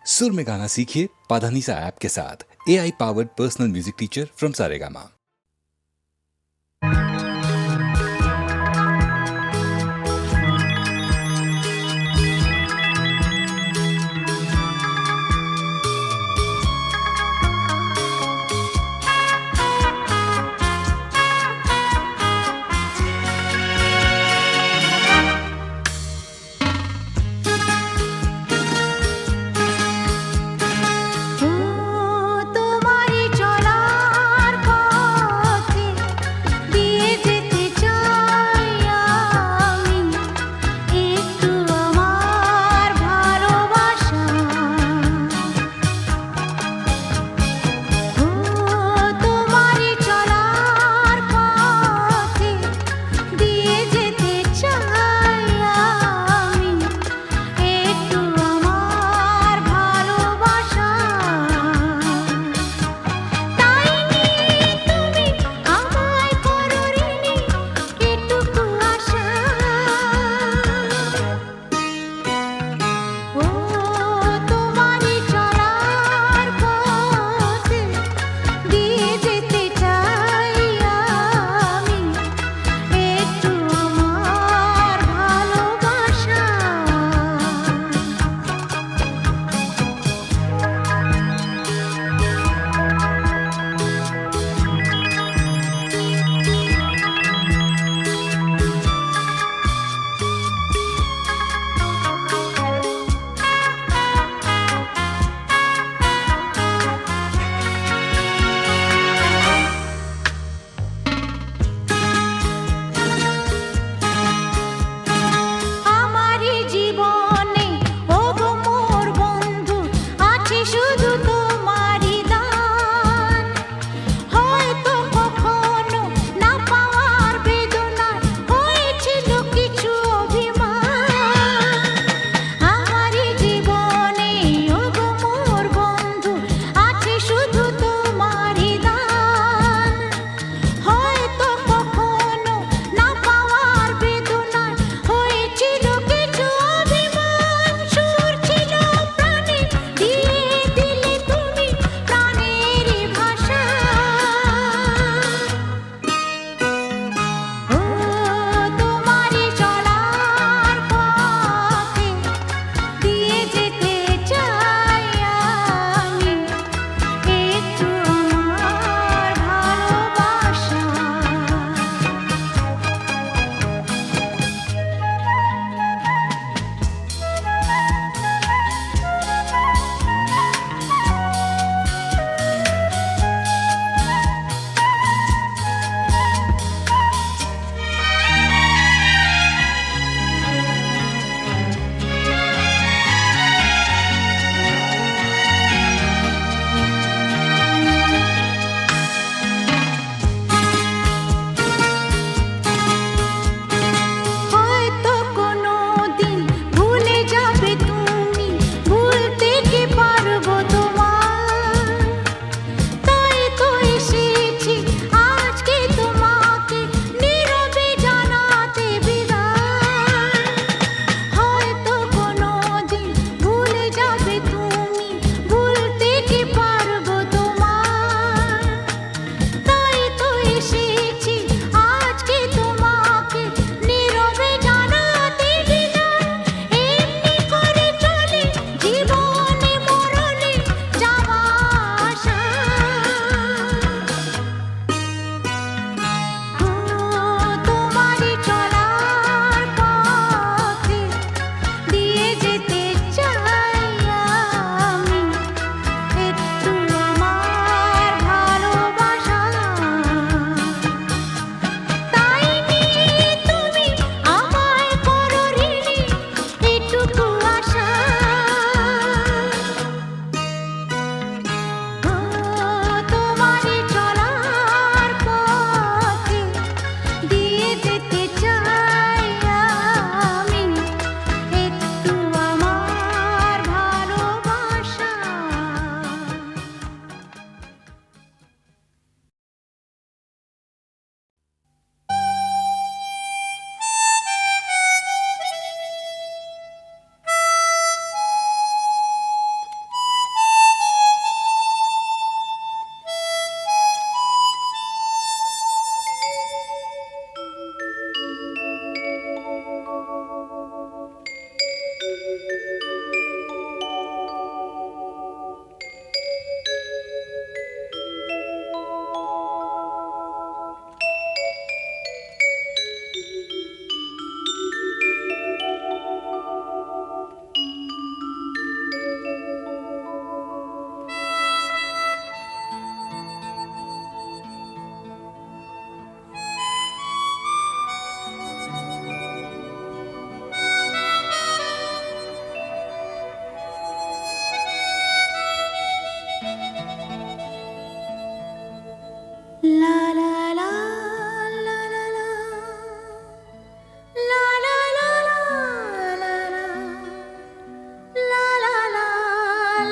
सुर में गाना सीखिए पाधानीसा ऐप के साथ। AI powered personal music teacher from Saregama. তোমারি চলার পথ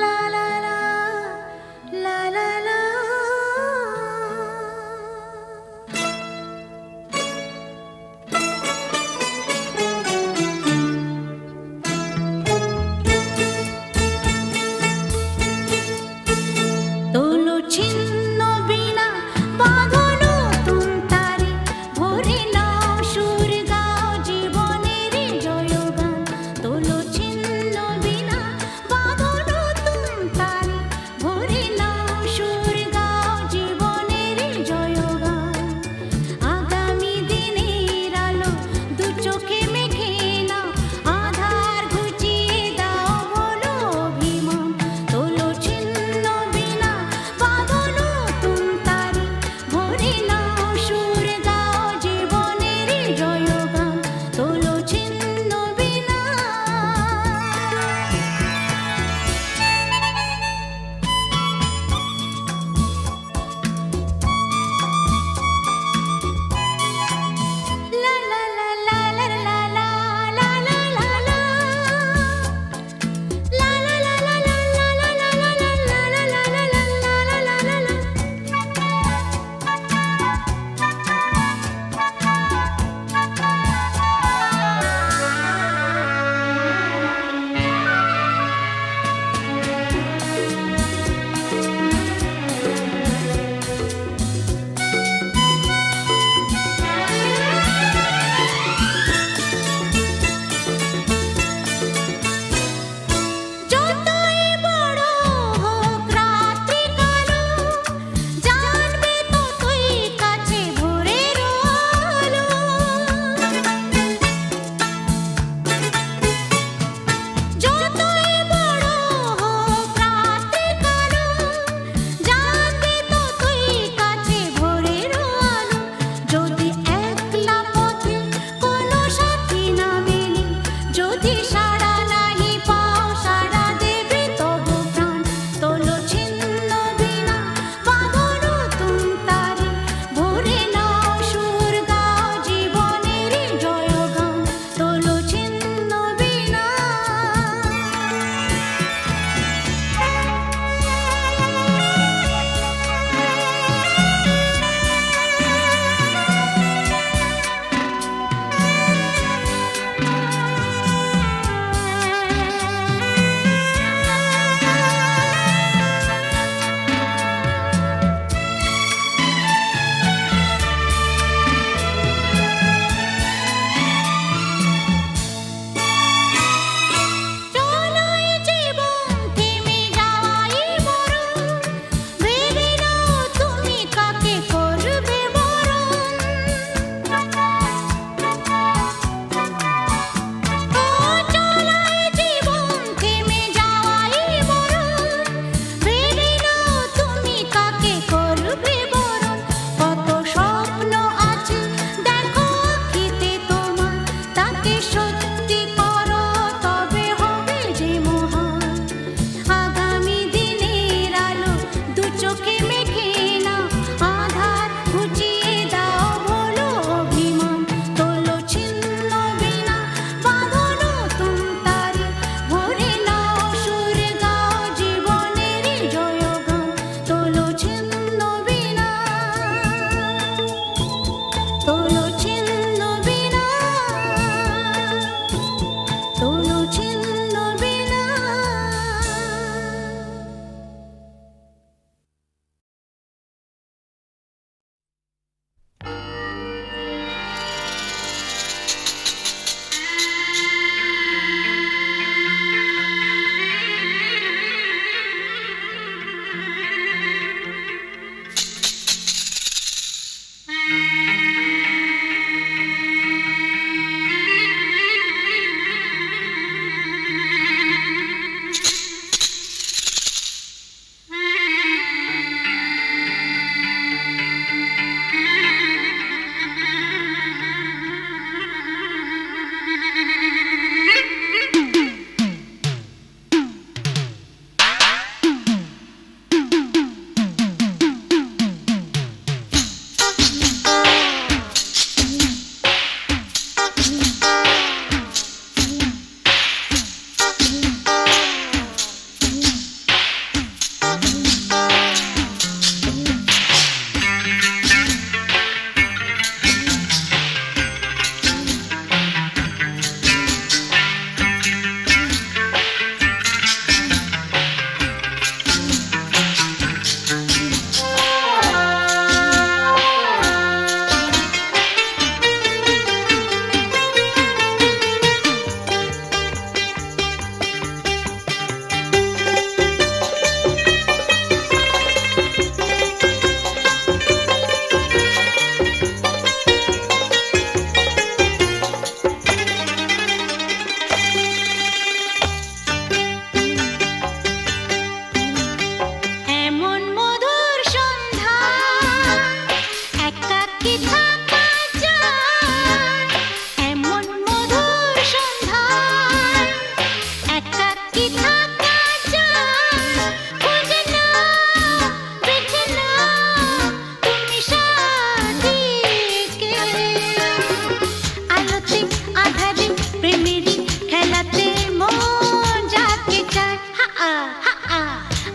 লা লা লা, লা লা লা। তোলো ছিন্ন বীণা বাঁধো নতুন তারে, ভরে নাও সুর গাও জীবনের জয়গান। তোলো ছিন্ন বীণা বাঁধো নতুন তারে,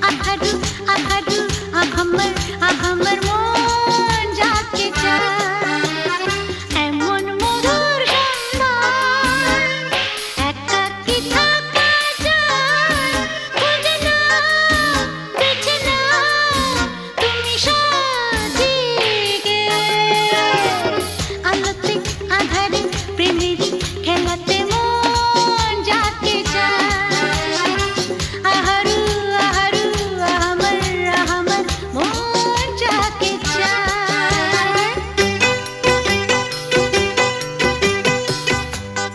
আহারু আহারু আহামার মন যাকে চায় এমন মধুর সন্ধান একাকী থাকা যায় খুঁজে নাও বেছে নাও তুমি সাজিকে আলোতে আধারে প্রেমেরই খেলাতে মন যাকে চায় আহারু আহারু আহামার মন যাকে চায়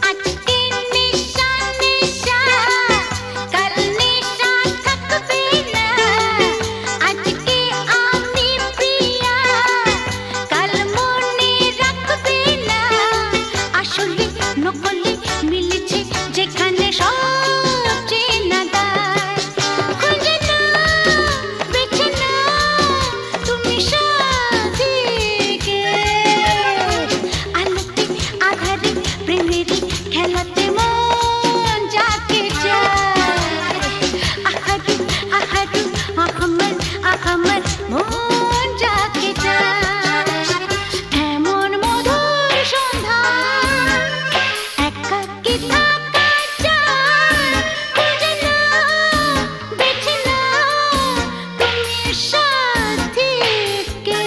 আজকে নিশা নিশা কাল নিশা থাকবে না আজকে আমি প্রিয়া কাল মনে রাখবে না আসলে নকলে মিলেছে যেখানে সব চেনা দায় খুঁজে নাও বেছে নাও তুমি সাজিকে আলোতে আধারে প্রেমেরই খেলাতে মন যাকে চায় আহারু আহারু আহামার মন যাকে চায় এমন মধুর সন্ধান একাকী থাকা যায় খুঁজে নাও বেছে নাও তুমি সাথীকে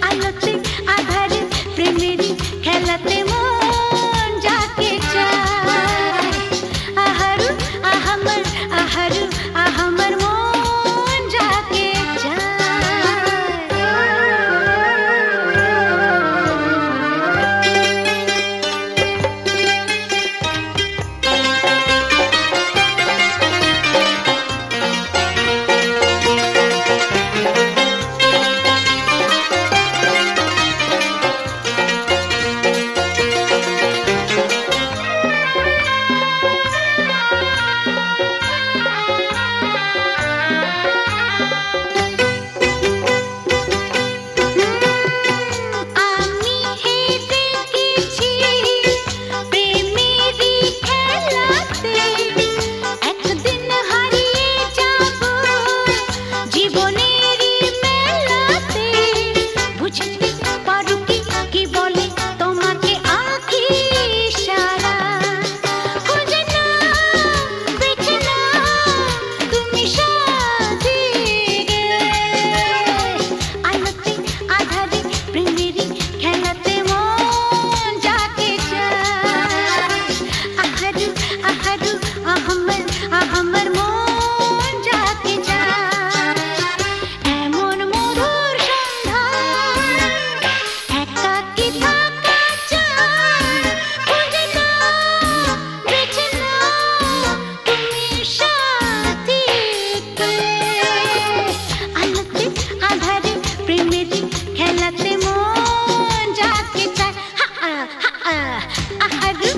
আলোতে আধারে প্রেমেরই খেলাতে মন যাকে চায় আহারু আহামার মন যাকে আমি হেরে গেছি প্রেমেরই খেলাতে একদিন হারিয়ে যাব জীবনেরই মেলাতে বুঝতে পারো কি বলে তোমাকে আঁখি ইশারা খুঁজে নাও বেছে নাও তুমি সাজিকে আলোতে আধারে প্রেমেরই খেলাতে মন যাকে চায় আহারু আহামার মন যাকে চায় এমন মধুর সন্ধান একাকী থাকা যায় খুঁজে নাও বেছে নাও তুমি সাথীকে আলোতে আধারে প্রেমেরই খেলাতে মন যাকে চায় আহারু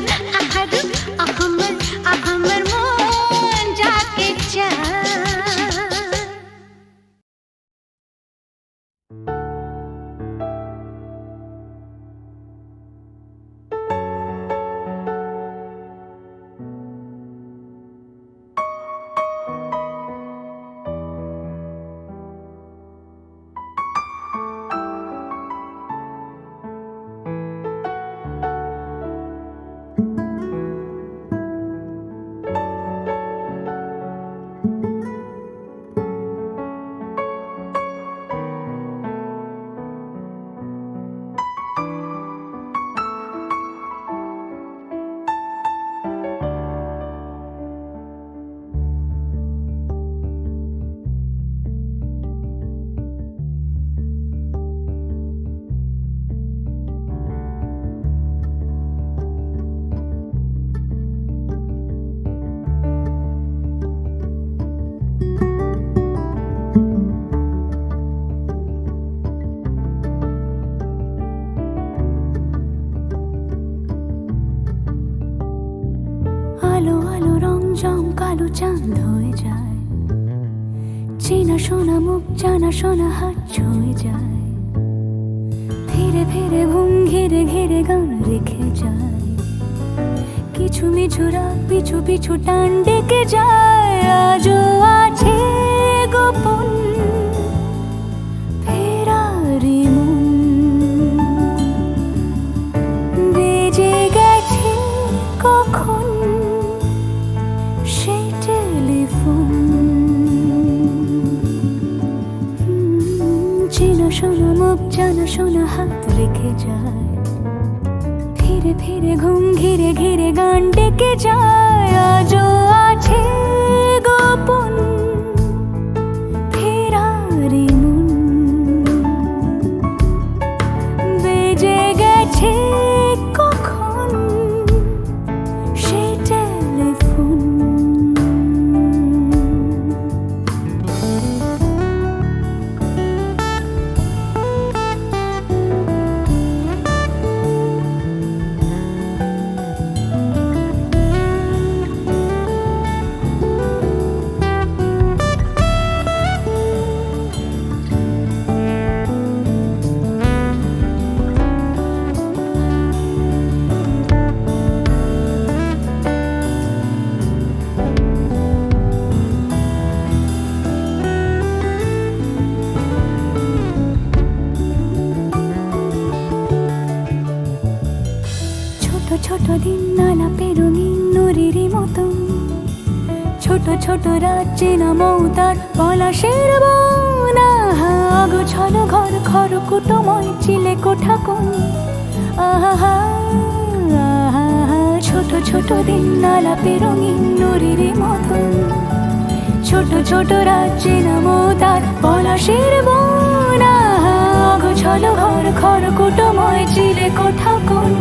আহামার মন যাকে চায় কালো চাঁদ হয়ে যায়, চেনা শোনা মুখ জানা শোনা হাত ছুঁয়ে যায়, ধীরে ধীরে ঘুম ঘিরে ঘিরে গান রেখে যায়, কিছু মিছু রাত পিছু পিছু টান ডেকে যায়। আজও আছে গোপন ফেরারি মন বেজে গেছে কখন সেই টেলিফোন চেনা শোনা মুখ জানা শোনা হাত রেখে যায় ফিরে ফিরে ঘুম ঘিরে ঘিরে গান ডেকে যায় আজও আছে গোপন ফেরারি মন বেজে গেছে কখন সেই টেলিফোন ছোট দিন আলাপে রঙিন নুরির মতন ছোট ছোট রাজ্যে নামতার পলাশের বন গোছল ঘর খড়কুটোময় চিলে কোঠা কোন আহা ছোট ছোট দিন আলাপে রঙিন নুরির মতন ছোট ছোট রাজ্যে নামতার পলাশের বন গোছল ঘর খড়কুটোময় চিলে কোঠা কোন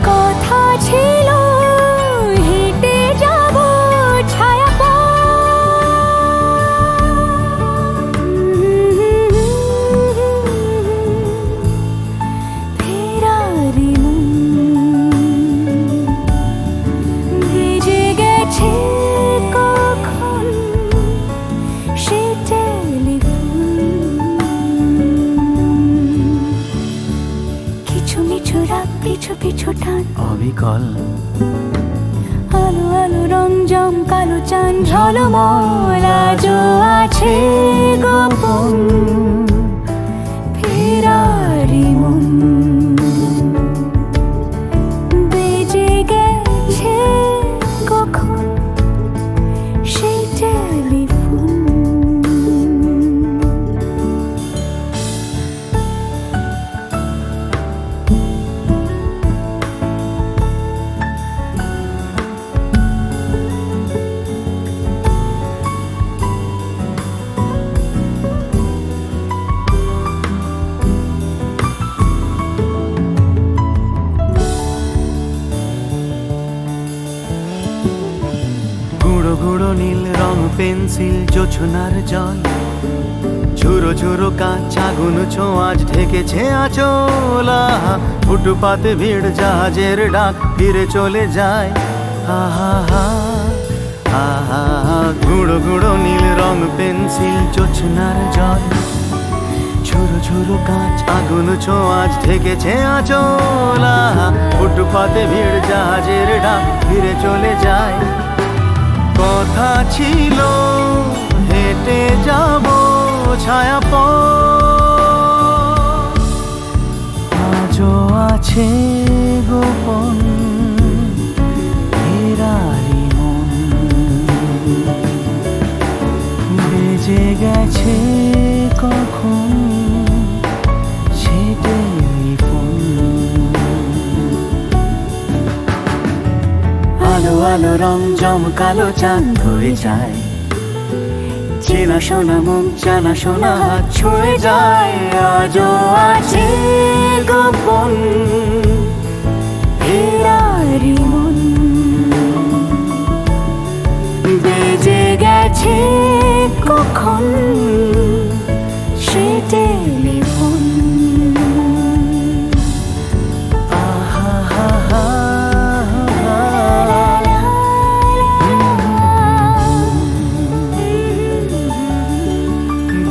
কথা ছিল হেঁটে যাব ছায়া ফেরারি মন ভেজে গেছে কখন সে টেলিফোন কিছু মিছু রাত পিছু পিছু টান অবিকল আলো আলো রং জম কালো চান ঝলমল আজও আছে গোপন ফেরারি মন বেজে গেছে কখন সেই টেলিফোন গুঁড়ো গুঁড়ো নীল রং পেন্সিল জোছনার জল ঝুরো ঝুরো কাঁচ আগুন ছোঁয়াজ ঢেকেছে আচলা ফুটপাতে ভিড় জাহাজের ডাক ফিরে চলে যায় আহা আহা গুঁড়ো গুঁড়ো নীল রং পেন্সিল জোছনার জল ঝুরো ঝুরো কাঁচ আগুন ছোঁয়াজ ঢেকেছে আচলা ফুটপাতে ভিড় জাহাজের ডাক ফিরে চলে যায় কথা ছিল হেঁটে যাব ছায়া আজও আছে গোপন ফেরারি মন বেজে গেছে কখন সে টেলিফোন আলো আলো রং জমকালো চাঁদ হয়ে যায় চেনা শোনা মুখ জানা শোনা হাত ছুঁয়ে যায় আজও আছে গোপন ফেরারি মন বেজে গেছে কখন সে টেলিফোন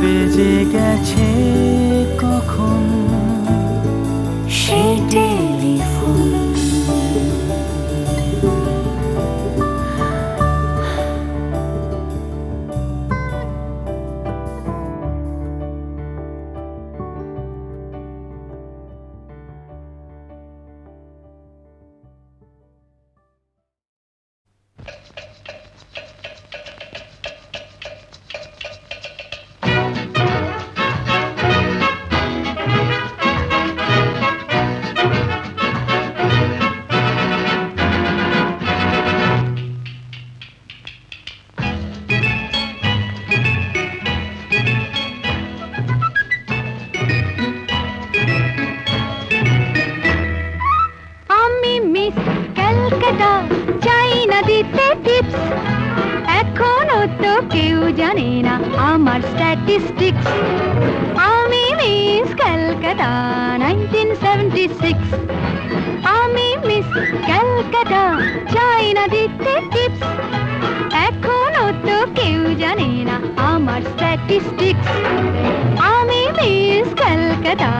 বেজে গেছে কখন সে টেলিফোন জানে না আমার স্ট্যাটিস্টিক্স আমি মিস ক্যালকাটা 1976 আমি মিস ক্যালকাটা চাই না দিতে টিপস এখনো তো কেউ জানে না আমার স্ট্যাটিস্টিক্স আমি মিস ক্যালকাটা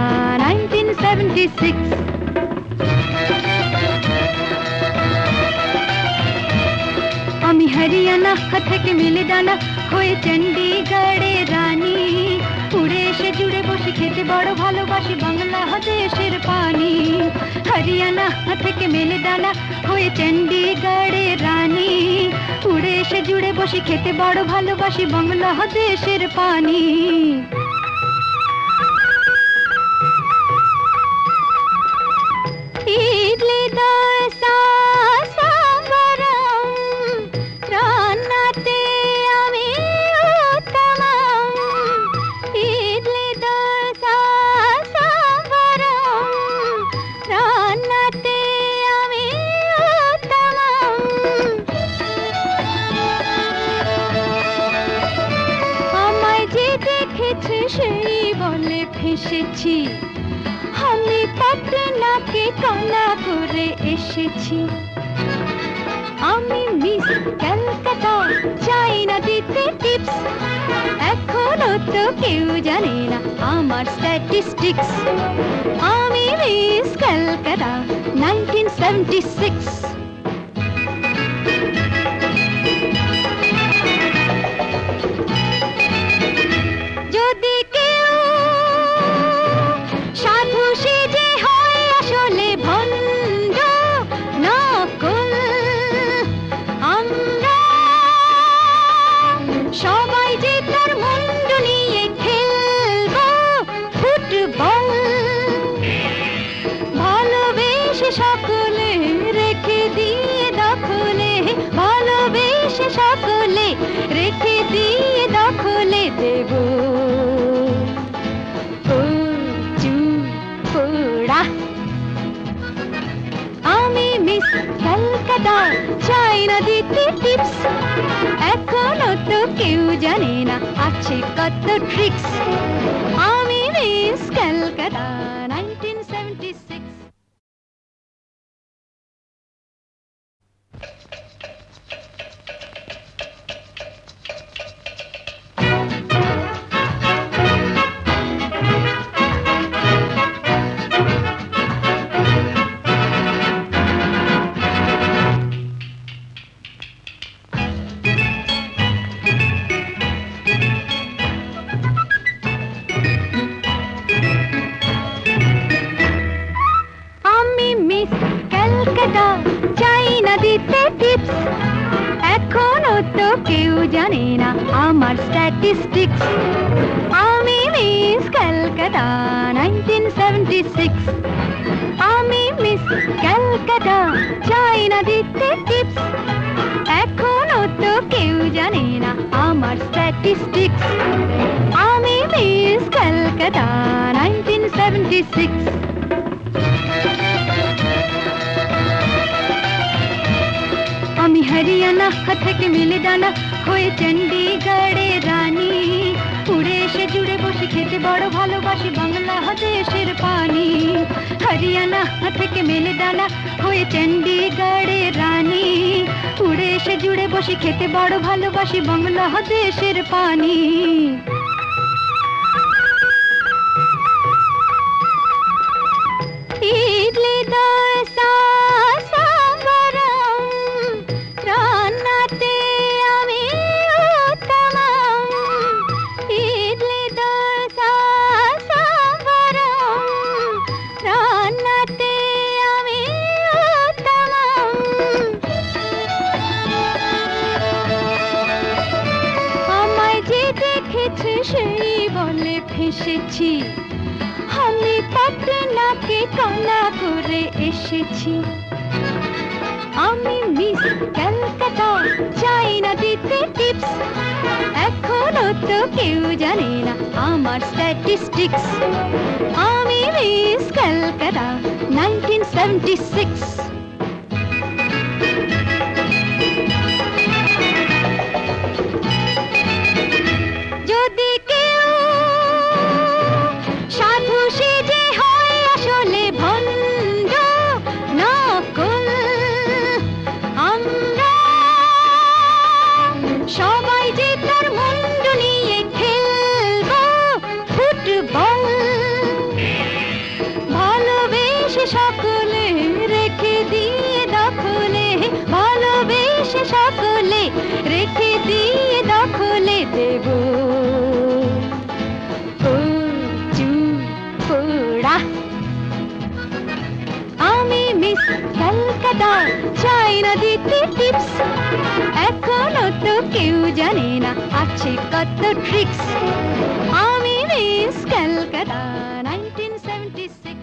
1976 আমি হরিয়ানা থেকে মিলে ডানা হয়ে চণ্ডীগড়ে রানী উড়ে এসে জুড়ে বসে খেতে বড় ভালোবাসি বাংলাদেশের পানি হরিয়ানা থেকে মেলে ডানা হয়ে চণ্ডীগড়ে রানী উড়ে এসে জুড়ে বসে খেতে বড় ভালোবাসি বাংলাদেশের পানি ইডলি দোসা সাম্বারম রান্নাতে আমি উত্তমম ইডলি দোসা সাম্বারম রান্নাতে আমি উত্তমম আমায় যে দেখেছে সেই বলে ফেসেছি আমি পাটনাকে কানা করে এসেছি আমি মিস ক্যালকাটা চাই না দিতে টিপস এখনো তো কেউ জানে না আমার স্ট্যাটিস্টিক্স আমি মিস ক্যালকাটা 1976 যদি কেউ সাধু সেজে হয় আসলে ভণ্ড নকল আমরা সবাই যে তার মুন্ড নিয়ে খেলবো ফুটবল ভালোবেসে সকলে রেখে দিয়ে দখলে ভালোবেসে সকলে রেখে দিয়ে দখলে দেব আমি মিস ক্যালকাটা চাই না দিতে টিপস এখনো তো কেউ জানে না আছে কত ট্রিক্স আমি মিস ক্যালকাটা 1976 চাই না দিতে টিপস এখনো তো কেউ জানে না আমার স্ট্যাটিস্টিক্স আমি মিস ক্যালকাটা 1976 আমি মিস ক্যালকাটা চাই না দিতে টিপস এখনো তো কেউ জানে না আমার স্ট্যাটিস্টিক্স আমি মিস ক্যালকাটা 1976 আমি হরিয়ানা থেকে মিলে ডানা হয়ে চণ্ডীগড়ে রানী উড়ে এসে জুড়ে বসে খেতে বড় ভালোবাসি বাংলাদেশের পানি হরিয়ানা থেকে মেলে ডানা হয়ে চণ্ডীগড়ে রানী উড়ে এসে জুড়ে বসে খেতে বড় ভালোবাসি বাংলাদেশের পানি ইডলি দোসা সাম্বারম রান্নাতে আমি উত্তমম ইডলি দোসা সাম্বারম রান্নাতে আমি উত্তমম আমায় যে দেখেছে সেই বলে ফেসেছি আমি পাটনাকে কানা করে এসেছি আমি মিস ক্যালকাটা চাই না দিতে টিপস এখনো তো কেউ জানে না আমার স্ট্যাটিস্টিক্স আমি মিস ক্যালকাটা 1976 আমি চাই না দিতে টিপস, এখনো তো কেউ জানে না আছে কত ট্রিক্স। আমি মিস ক্যালকাটা 1976।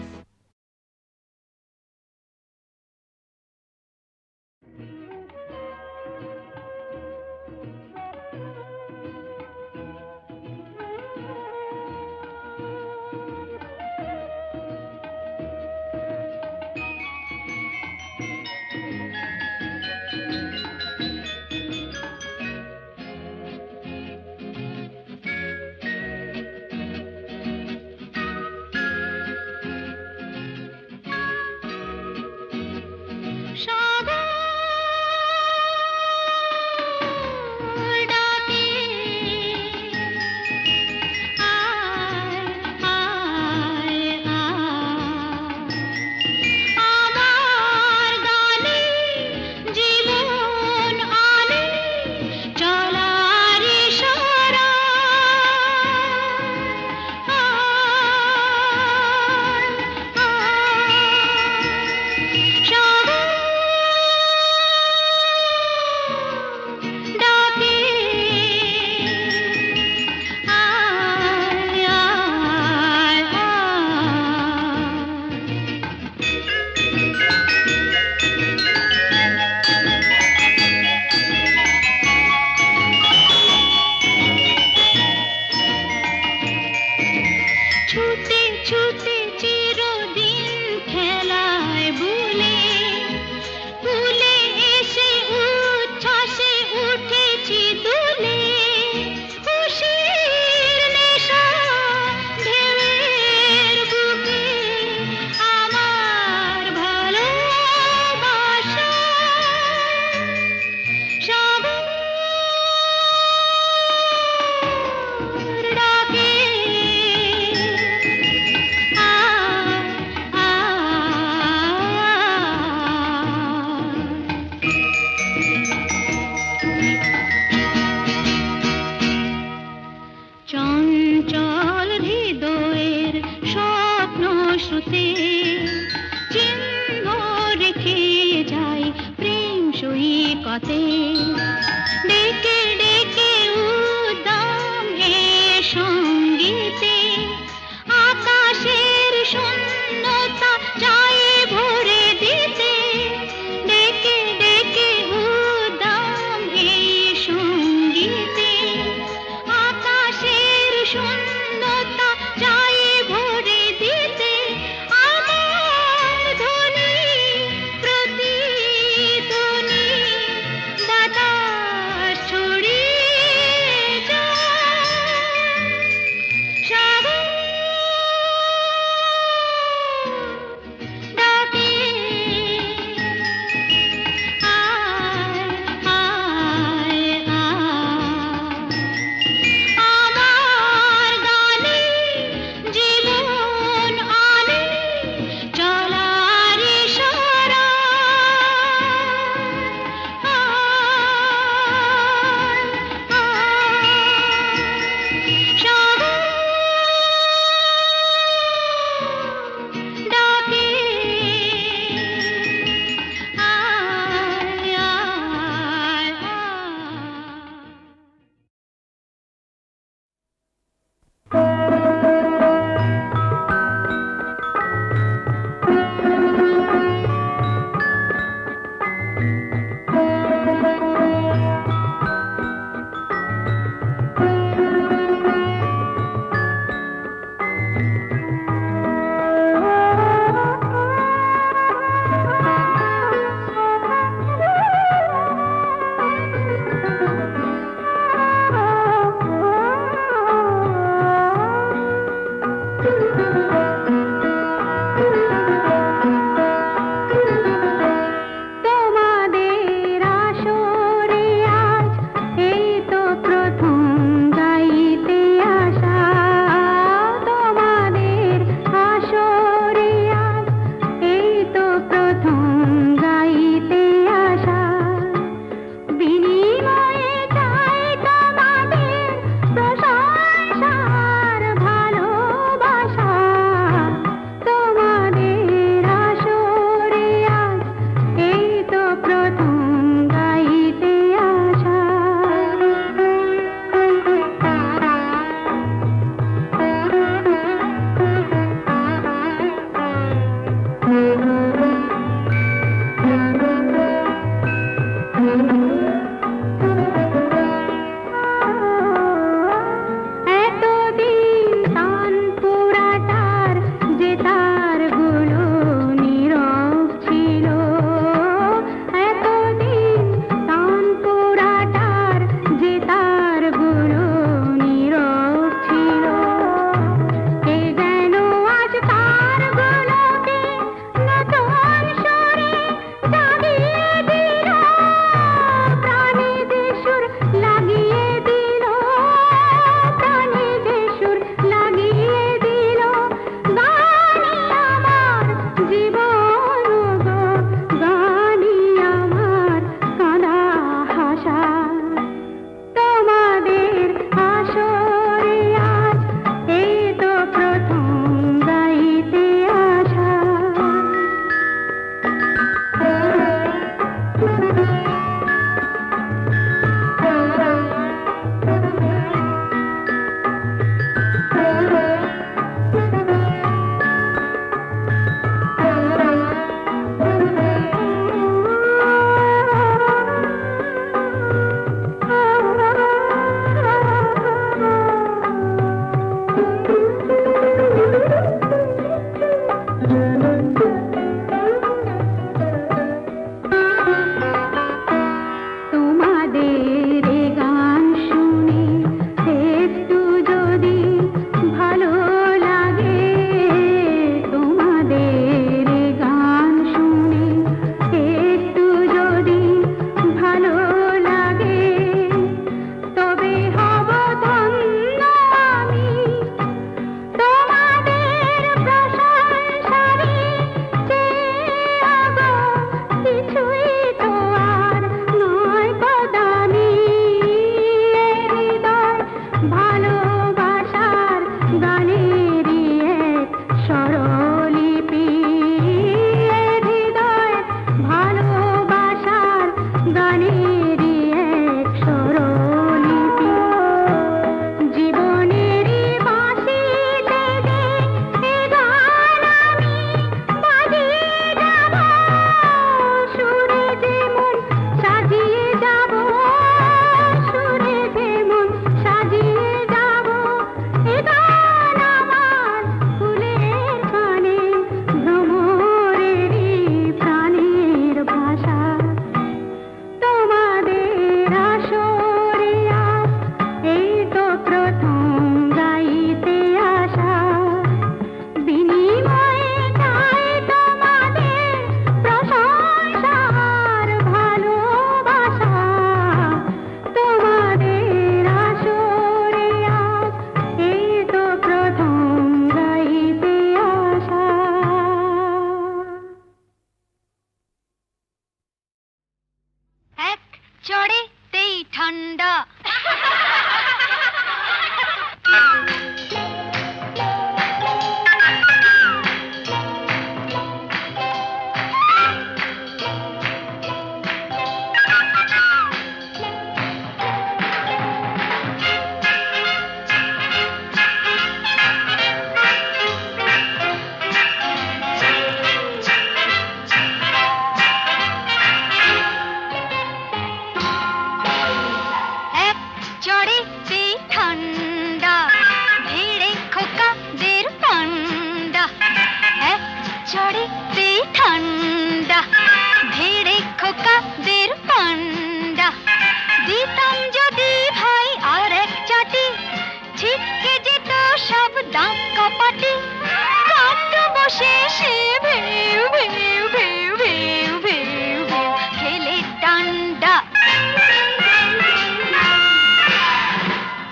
বসে সে ভেউ ভেউ ভেউ ভেউ ভেউ ভেউ খেলে ডান্ডা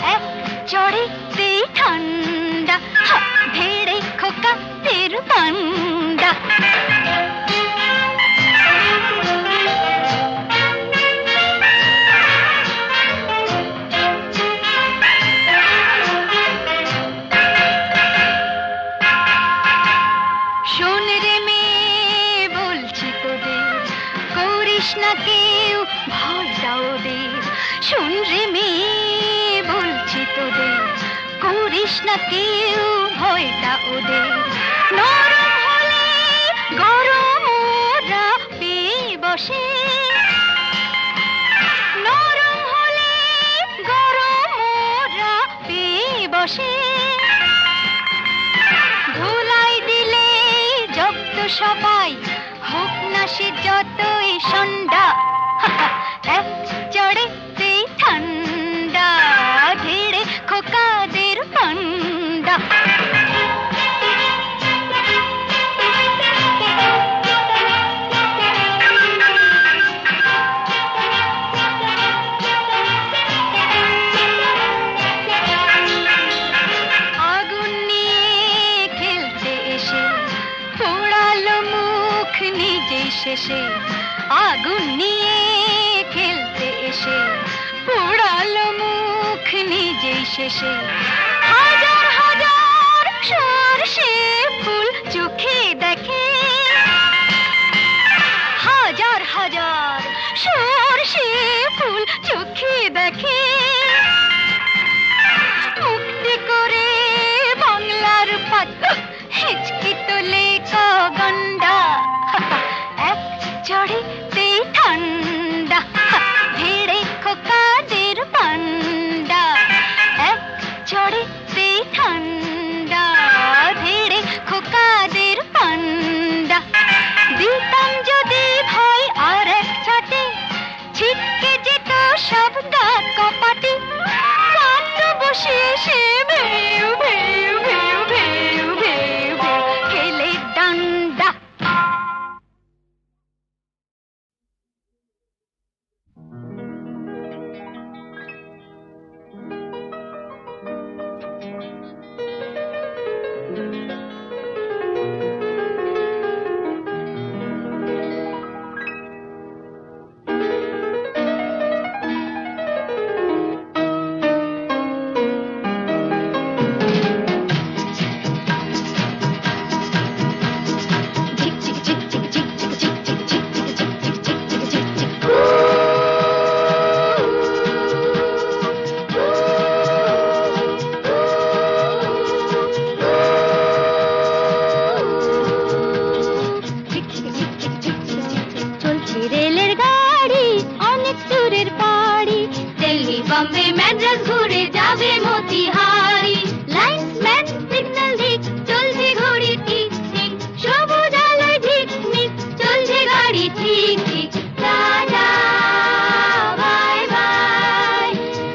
এক চড়েতেই ঠান্ডা ভেড়ে খোকা তের পান্ডা শোন রে মেয়ে বলছি তোদের করিস না কেউ ভয়টা ওদের শোন রে মেয়ে বলছি তোদের করিস না কেউ ভয়টা ওদের নরম হলে গরম ওরা পেয়ে বসে নরম হলে গরম ওরা পেয়ে বসে ধুলাই দিলে জব্দ সবাই হোক না সে যতই সন্ধ্যা এক চড়েতেই ঠান্ডা ধীরে খোকাদের পান্ডা আগুন নিয়ে খেলতে এসে পোড়ালো মুখ নিজেই শেষে আগুন নিয়ে খেলতে এসে পোড়ালো মুখ নিজেই শেষে হাজার হাজার সরষে ফুল চোখে দেখে হাজার হাজার সরষে ফুল চোখে দেখে মুক্তি করে বাংলার পাত হিচকি তোলে গন্ডা এক চড়েতেই ঠান্ডা ভিড়ে খোকাদের পান্ডা এক চড়েতেই ঠান্ডা ভিড়ে খোকাদের পান্ডা দিতাম যদি ভয় আর এক ছাটে ছিটকে যেত সব গা কপাটে কান্দ বসে সে ভেউ ভেউ ভেউ ভেউ ভেউ ভেউ খেলে ডান্ডা চলছে রেলের গাড়ি অনেক দূরের পাড়ি দিল্লি বম্বে ম্যাড্রাস ঘুরে যাবে মতিহারি লাইনম্যান সিগন্যাল দিক চলছে ঘড়ি ঠিক ঠিক সবুজ আলোয় ঝিকমিক চলছে গাড়ি ঠিক ঠিক tata bye bye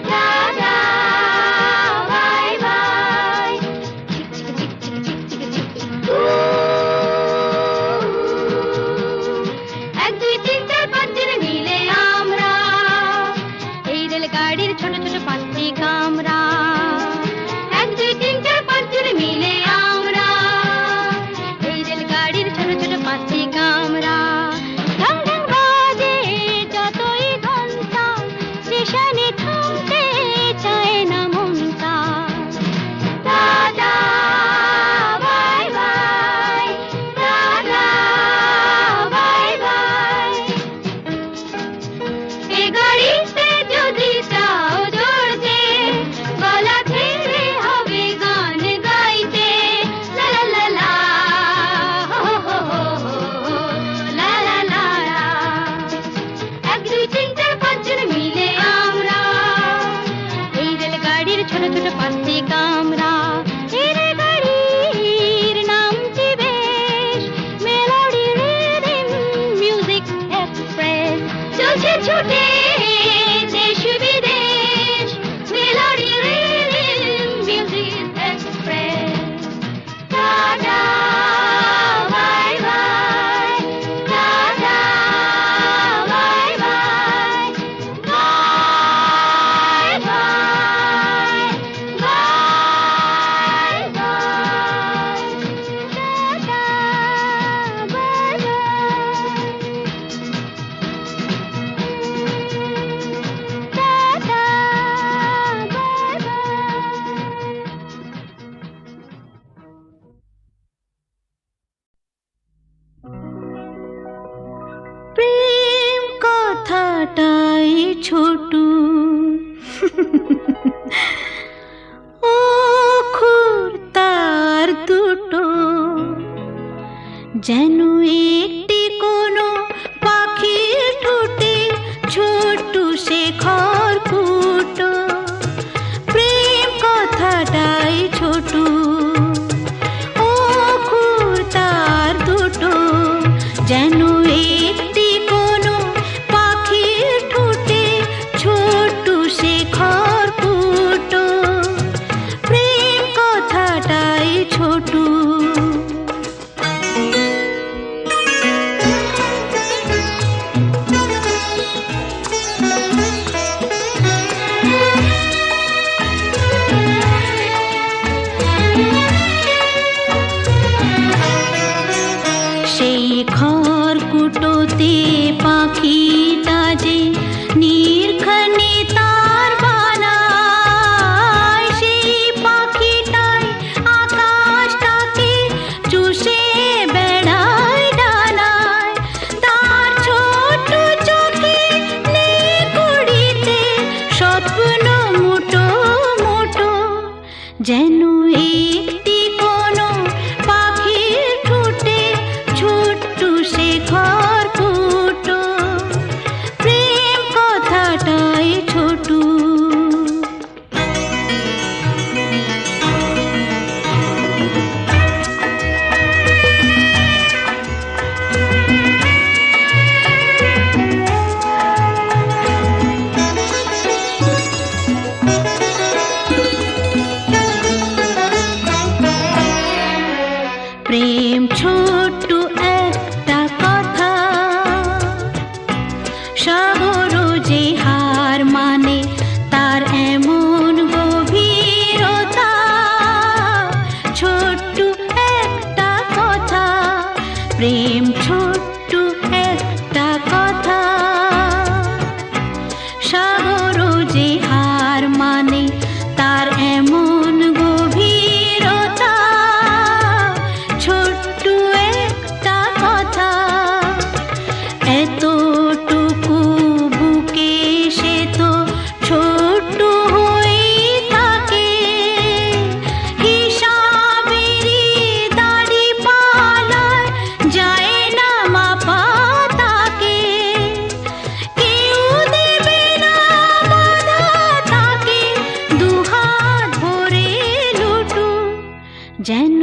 tata bye by এক দুই তিন চার পাঁচ জন মিলে আমরা এই রেলগাড়ির ছোট ছোট পাঁচটি কামরা এক দুই তিন চার পাঁচ জন মিলে আমরা এই রেলগাড়ির ছোট ছোট পাঁচটি কামরা ঢং ঢং বাজে যতই ঘন্টা স্টেশনে থামতে চায় না মনটা tata bye bye tata bye bye এ গাড়িতে যদি যাও চড়তে গলা ছেড়ে হবে গান গাইতে লা লা লা লা হো হো হো হো লা লা লা লা এক দুই তিন চার পাঁচ জন মিলে আমরা এই রেলগাড়ির ছোট ছোট পাঁচটি কামরা এই রেলগাড়ির নামটি বেশ মেলোডি রিদম মিউজিক এক্সপ্রেস চলছে ছুটে দেশ বিদেশ melody rhythm music express tata কথাটাই ছোট অক্ষর তার দুটো যেন একটি কোনো পাখির ঠোঁটে ছোট্ট সে খড়কুটো প্রেম কথাটাই ছোট অক্ষর তার দুটো যেন একটি কোনো পাখির ঠোঁটে ছোট্ট সে খড়কুটো প্রেম কথাটাই ছোট সেই খড়কুটোতে পাখিটা যে নির্ঘনে তার বানায় সেই পাখিটাই আকাশটাকে চুষে বেড়ায় ডানায় তার ছোট চোখে নেই কুড়িতে স্বপ্ন মুটো মুটো যেন একটি কোনো পাখির ঠোঁটে ছোট্ট সে খড়কুটো প্রেম কথাটাই ছোট প্রেম ছোট্ট একটা কথা সাগর যে হার মানে তার এমন গভীরতা ছোট্ট একটা কথা প্রেম ছোট্ট একটা কথা সাগর যে হার মানে তার এমন গভীরতা ছোট্ট একটা কথা এতটুকু বুকে সে তো ছোট্ট হয়ে থাকে হিসাবেরই দাড়ি পালায় যায় না মাপা তাকে কেউ দেবে না বাধা তাকে দুহাত ভরে লুটু যেন